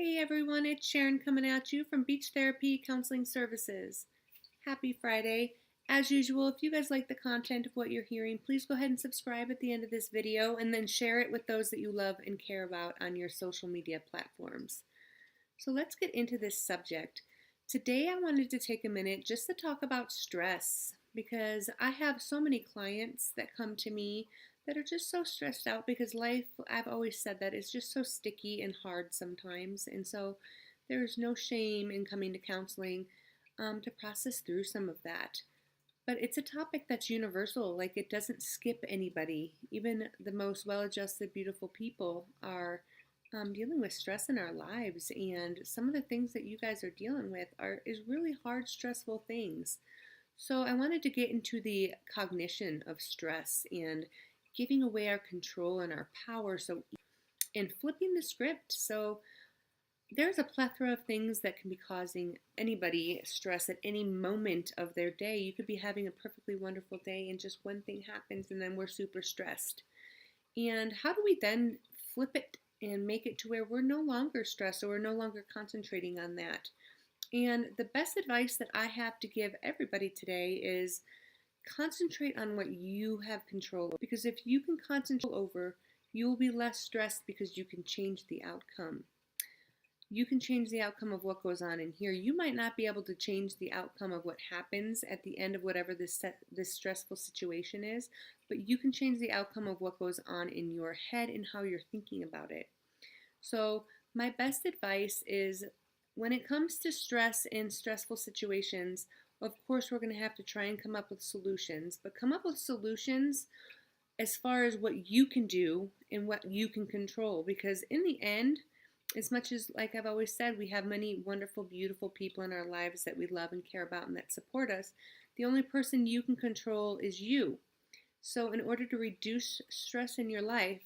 Hey everyone, it's Sharon coming at you from Beach Therapy Counseling Services. Happy Friday. As usual, if you guys like the content of what you're hearing, please go ahead and subscribe at the end of this video and then share it with those that you love and care about on your social media platforms. So let's get into this subject. Today I wanted to take a minute just to talk about stress because I have so many clients that come to me that are just so stressed out because life, I've always said that, is just so sticky and hard sometimes. And so there's no shame in coming to counseling to process through some of that. But it's a topic that's universal, like it doesn't skip anybody. Even the most well adjusted, beautiful people are dealing with stress in our lives, and some of the things that you guys are dealing with is really hard, stressful things. So I wanted to get into the cognition of stress and giving away our control and our power, and flipping the script. So there's a plethora of things that can be causing anybody stress at any moment of their day. You could be having a perfectly wonderful day and just one thing happens and then we're super stressed. And how do we then flip it and make it to where we're no longer stressed or we're no longer concentrating on that? And the best advice that I have to give everybody today is concentrate on what you have control over. Because if you can concentrate over, you will be less stressed because you can change the outcome. You can change the outcome of what goes on in here. You might not be able to change the outcome of what happens at the end of whatever this stressful situation is, but you can change the outcome of what goes on in your head and how you're thinking about it. So, my best advice is when it comes to stress in stressful situations, of course, we're going to have to try and come up with solutions, but come up with solutions as far as what you can do and what you can control. Because in the end, as much as, like I've always said, we have many wonderful, beautiful people in our lives that we love and care about and that support us, the only person you can control is you. So, in order to reduce stress in your life,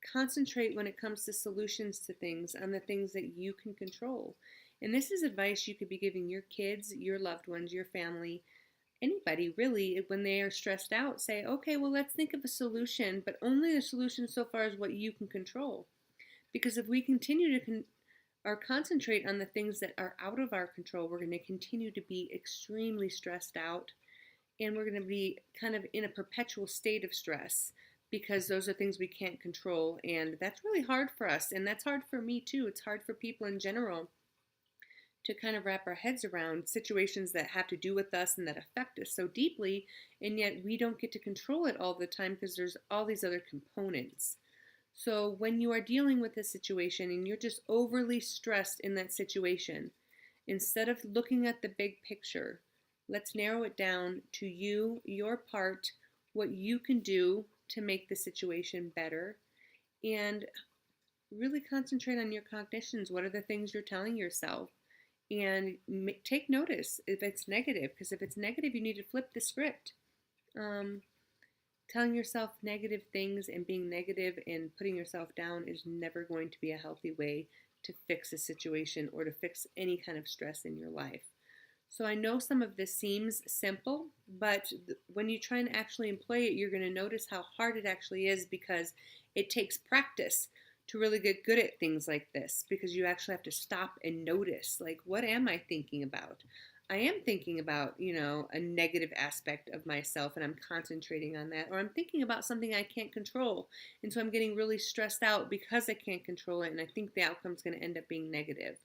concentrate when it comes to solutions to things on the things that you can control. And this is advice you could be giving your kids, your loved ones, your family, anybody really, when they are stressed out. Say, okay, well, let's think of a solution, but only the solution so far as what you can control. Because if we continue to or concentrate on the things that are out of our control, we're going to continue to be extremely stressed out, and we're going to be kind of in a perpetual state of stress because those are things we can't control, and that's really hard for us, and that's hard for me too. It's hard for people in general to kind of wrap our heads around situations that have to do with us and that affect us so deeply, and yet we don't get to control it all the time because there's all these other components. So when you are dealing with a situation and you're just overly stressed in that situation, instead of looking at the big picture, let's narrow it down to you, your part, what you can do to make the situation better, and really concentrate on your cognitions. What are the things you're telling yourself? And take notice if it's negative, because if it's negative, you need to flip the script. Um, Telling yourself negative things and being negative and putting yourself down is never going to be a healthy way to fix a situation or to fix any kind of stress in your life. So I know some of this seems simple, but when you try and actually employ it, you're going to notice how hard it actually is because it takes practice to really get good at things like this, because you actually have to stop and notice, like, what am I thinking about? I am thinking about, a negative aspect of myself and I'm concentrating on that. Or I'm thinking about something I can't control. And so I'm getting really stressed out because I can't control it. And I think the outcome is going to end up being negative.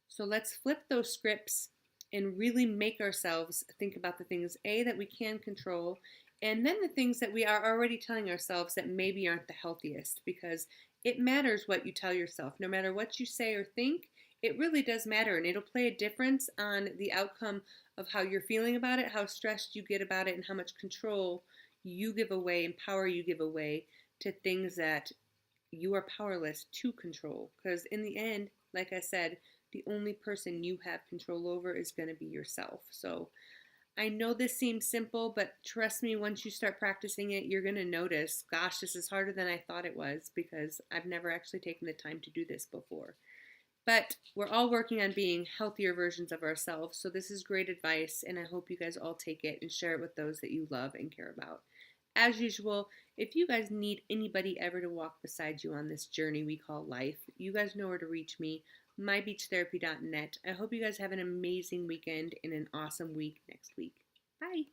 So let's flip those scripts and really make ourselves think about the things, A, that we can control, and then the things that we are already telling ourselves that maybe aren't the healthiest, because it matters what you tell yourself. No matter what you say or think, it really does matter, and it'll play a difference on the outcome of how you're feeling about it, how stressed you get about it, and how much control you give away and power you give away to things that you are powerless to control. Because in the end, like I said, the only person you have control over is going to be yourself. So I know this seems simple, but trust me, once you start practicing it, you're going to notice, gosh, this is harder than I thought it was, because I've never actually taken the time to do this before. But we're all working on being healthier versions of ourselves. So this is great advice, and I hope you guys all take it and share it with those that you love and care about. As usual, if you guys need anybody ever to walk beside you on this journey we call life, you guys know where to reach me. mybeachtherapy.net. I hope you guys have an amazing weekend and an awesome week next week. Bye.